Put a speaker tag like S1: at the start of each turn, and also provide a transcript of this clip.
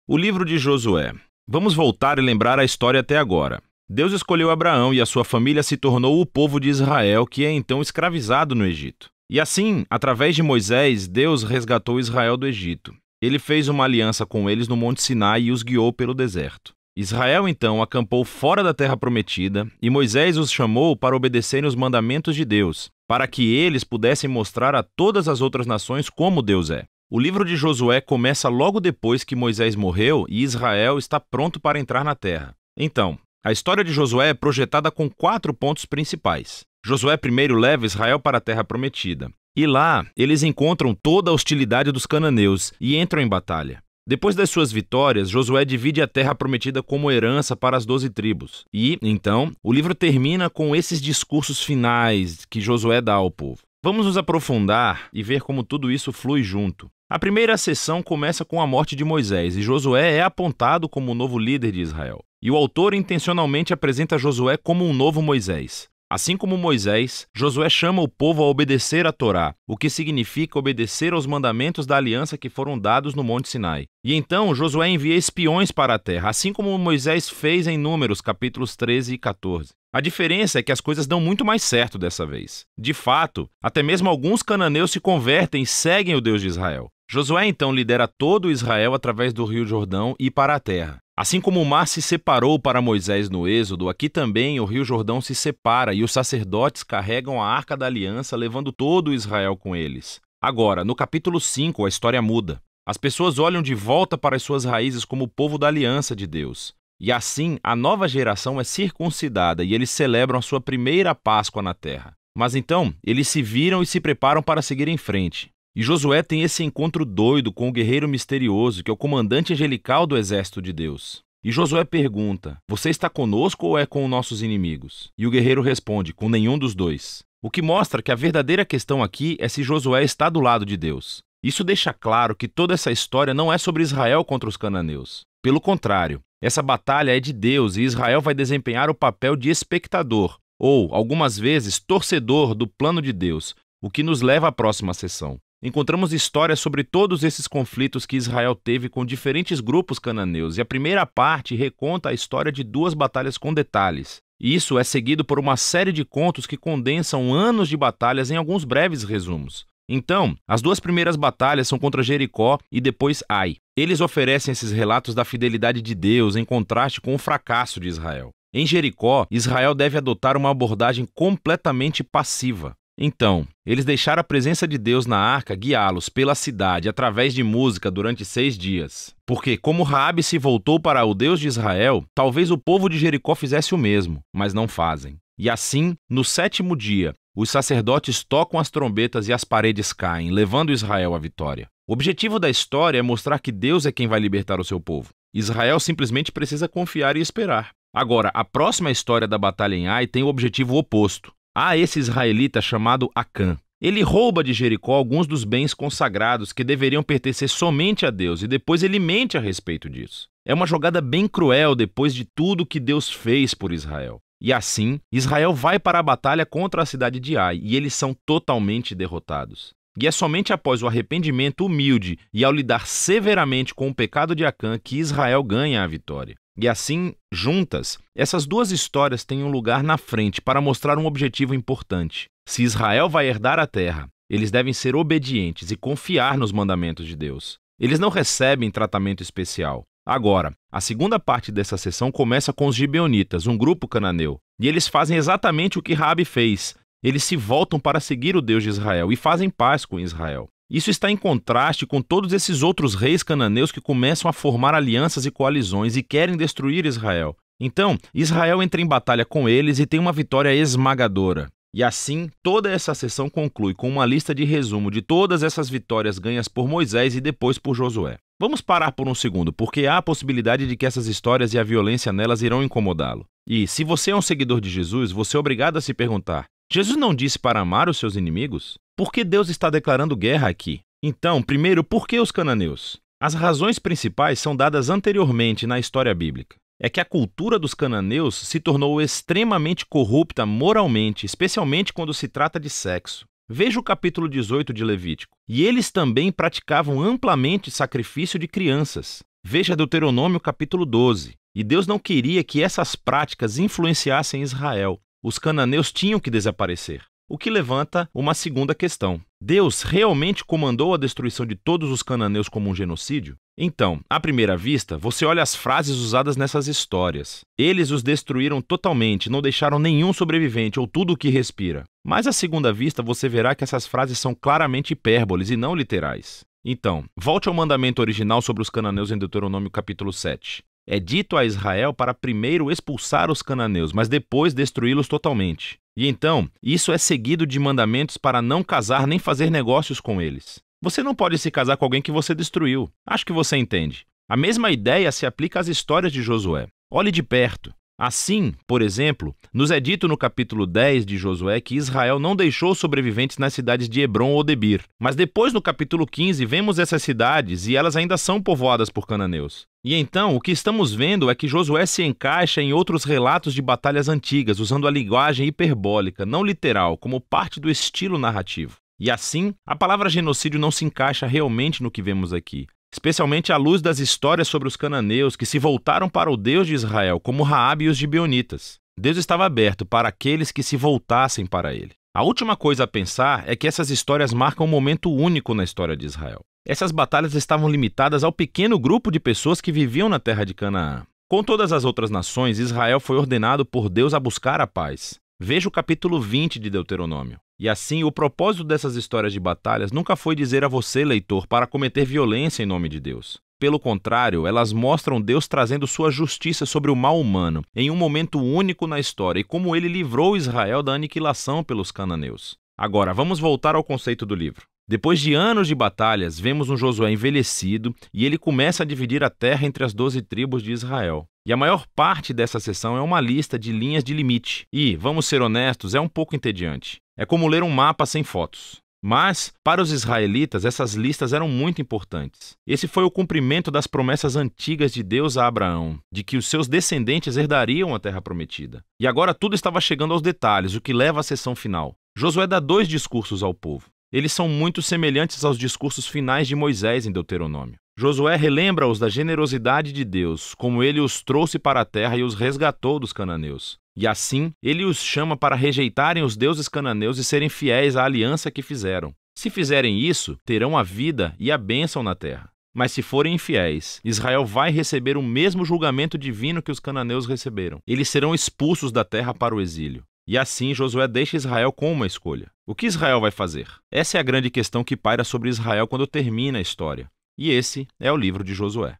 S1: O livro de Josué. Vamos voltar e lembrar a história até agora. Deus escolheu Abraão e a sua família se tornou o povo de Israel, que é então escravizado no Egito. E assim, através de Moisés, Deus resgatou Israel do Egito. Ele fez uma aliança com eles no Monte Sinai e os guiou pelo deserto. Israel então acampou fora da terra prometida e Moisés os chamou para obedecerem os mandamentos de Deus, para que eles pudessem mostrar a todas as outras nações como Deus é. O livro de Josué começa logo depois que Moisés morreu e Israel está pronto para entrar na terra. Então, a história de Josué é projetada com 4 pontos principais. Josué primeiro leva Israel para a terra prometida. E lá, eles encontram toda a hostilidade dos cananeus e entram em batalha. Depois das suas vitórias, Josué divide a terra prometida como herança para as 12 tribos. E, então, o livro termina com esses discursos finais que Josué dá ao povo. Vamos nos aprofundar e ver como tudo isso flui junto. A primeira sessão começa com a morte de Moisés e Josué é apontado como o novo líder de Israel. E o autor intencionalmente apresenta Josué como um novo Moisés. Assim como Moisés, Josué chama o povo a obedecer a Torá, o que significa obedecer aos mandamentos da aliança que foram dados no Monte Sinai. E então Josué envia espiões para a terra, assim como Moisés fez em Números, capítulos 13 e 14. A diferença é que as coisas dão muito mais certo dessa vez. De fato, até mesmo alguns cananeus se convertem e seguem o Deus de Israel. Josué então lidera todo Israel através do rio Jordão e para a terra. Assim como o mar se separou para Moisés no Êxodo, aqui também o rio Jordão se separa e os sacerdotes carregam a Arca da Aliança, levando todo Israel com eles. Agora, no capítulo 5, a história muda. As pessoas olham de volta para as suas raízes como o povo da aliança de Deus. E assim, a nova geração é circuncidada e eles celebram a sua primeira Páscoa na terra. Mas então, eles se viram e se preparam para seguir em frente. E Josué tem esse encontro doido com o guerreiro misterioso, que é o comandante angelical do exército de Deus. E Josué pergunta: você está conosco ou é com nossos inimigos? E o guerreiro responde: com nenhum dos dois. O que mostra que a verdadeira questão aqui é se Josué está do lado de Deus. Isso deixa claro que toda essa história não é sobre Israel contra os cananeus. Pelo contrário, essa batalha é de Deus e Israel vai desempenhar o papel de espectador, ou, algumas vezes, torcedor do plano de Deus, o que nos leva à próxima sessão. Encontramos histórias sobre todos esses conflitos que Israel teve com diferentes grupos cananeus, e a primeira parte reconta a história de 2 batalhas com detalhes. Isso é seguido por uma série de contos que condensam anos de batalhas em alguns breves resumos. Então, as 2 primeiras batalhas são contra Jericó e depois Ai. Eles oferecem esses relatos da fidelidade de Deus em contraste com o fracasso de Israel. Em Jericó, Israel deve adotar uma abordagem completamente passiva. Então, eles deixaram a presença de Deus na arca guiá-los pela cidade através de música durante 6 dias. Porque, como Raabe se voltou para o Deus de Israel, talvez o povo de Jericó fizesse o mesmo, mas não fazem. E assim, no 7º dia, os sacerdotes tocam as trombetas e as paredes caem, levando Israel à vitória. O objetivo da história é mostrar que Deus é quem vai libertar o seu povo. Israel simplesmente precisa confiar e esperar. Agora, a próxima história da batalha em Ai tem o objetivo oposto. Há esse israelita chamado Acã. Ele rouba de Jericó alguns dos bens consagrados que deveriam pertencer somente a Deus e depois ele mente a respeito disso. É uma jogada bem cruel depois de tudo que Deus fez por Israel. E assim, Israel vai para a batalha contra a cidade de Ai e eles são totalmente derrotados. E é somente após o arrependimento humilde e ao lidar severamente com o pecado de Acã que Israel ganha a vitória. E assim, juntas, essas 2 histórias têm um lugar na frente para mostrar um objetivo importante. Se Israel vai herdar a terra, eles devem ser obedientes e confiar nos mandamentos de Deus. Eles não recebem tratamento especial. Agora, a segunda parte dessa sessão começa com os gibeonitas, um grupo cananeu. E eles fazem exatamente o que Raabe fez. Eles se voltam para seguir o Deus de Israel e fazem paz com Israel. Isso está em contraste com todos esses outros reis cananeus que começam a formar alianças e coalizões e querem destruir Israel. Então, Israel entra em batalha com eles e tem uma vitória esmagadora. E assim, toda essa sessão conclui com uma lista de resumo de todas essas vitórias ganhas por Moisés e depois por Josué. Vamos parar por um segundo, porque há a possibilidade de que essas histórias e a violência nelas irão incomodá-lo. E, se você é um seguidor de Jesus, você é obrigado a se perguntar: Jesus não disse para amar os seus inimigos? Por que Deus está declarando guerra aqui? Então, primeiro, por que os cananeus? As razões principais são dadas anteriormente na história bíblica. É que a cultura dos cananeus se tornou extremamente corrupta moralmente, especialmente quando se trata de sexo. Veja o capítulo 18 de Levítico. E eles também praticavam amplamente sacrifício de crianças. Veja Deuteronômio capítulo 12. E Deus não queria que essas práticas influenciassem Israel. Os cananeus tinham que desaparecer. O que levanta uma segunda questão. Deus realmente comandou a destruição de todos os cananeus como um genocídio? Então, à primeira vista, você olha as frases usadas nessas histórias. Eles os destruíram totalmente, não deixaram nenhum sobrevivente ou tudo o que respira. Mas à segunda vista, você verá que essas frases são claramente hipérboles e não literais. Então, volte ao mandamento original sobre os cananeus em Deuteronômio capítulo 7. É dito a Israel para primeiro expulsar os cananeus, mas depois destruí-los totalmente. E então, isso é seguido de mandamentos para não casar nem fazer negócios com eles. Você não pode se casar com alguém que você destruiu. Acho que você entende. A mesma ideia se aplica às histórias de Josué. Olhe de perto. Assim, por exemplo, nos é dito no capítulo 10 de Josué que Israel não deixou sobreviventes nas cidades de Hebrom ou Debir. Mas depois, no capítulo 15, vemos essas cidades e elas ainda são povoadas por cananeus. E então, o que estamos vendo é que Josué se encaixa em outros relatos de batalhas antigas, usando a linguagem hiperbólica, não literal, como parte do estilo narrativo. E assim, a palavra genocídio não se encaixa realmente no que vemos aqui. Especialmente à luz das histórias sobre os cananeus que se voltaram para o Deus de Israel, como Raabe e os gibeonitas. Deus estava aberto para aqueles que se voltassem para ele. A última coisa a pensar é que essas histórias marcam um momento único na história de Israel. Essas batalhas estavam limitadas ao pequeno grupo de pessoas que viviam na terra de Canaã. Com todas as outras nações, Israel foi ordenado por Deus a buscar a paz. Veja o capítulo 20 de Deuteronômio. E assim, o propósito dessas histórias de batalhas nunca foi dizer a você, leitor, para cometer violência em nome de Deus. Pelo contrário, elas mostram Deus trazendo sua justiça sobre o mal humano, em um momento único na história, e como ele livrou Israel da aniquilação pelos cananeus. Agora, vamos voltar ao conceito do livro. Depois de anos de batalhas, vemos um Josué envelhecido e ele começa a dividir a terra entre as 12 tribos de Israel. E a maior parte dessa seção é uma lista de linhas de limite. E, vamos ser honestos, é um pouco entediante. É como ler um mapa sem fotos. Mas, para os israelitas, essas listas eram muito importantes. Esse foi o cumprimento das promessas antigas de Deus a Abraão, de que os seus descendentes herdariam a terra prometida. E agora tudo estava chegando aos detalhes, o que leva à seção final. Josué dá 2 discursos ao povo. Eles são muito semelhantes aos discursos finais de Moisés em Deuteronômio. Josué relembra-os da generosidade de Deus, como ele os trouxe para a terra e os resgatou dos cananeus. E assim, ele os chama para rejeitarem os deuses cananeus e serem fiéis à aliança que fizeram. Se fizerem isso, terão a vida e a bênção na terra. Mas se forem infiéis, Israel vai receber o mesmo julgamento divino que os cananeus receberam. Eles serão expulsos da terra para o exílio. E assim, Josué deixa Israel com uma escolha. O que Israel vai fazer? Essa é a grande questão que paira sobre Israel quando termina a história. E esse é o livro de Josué.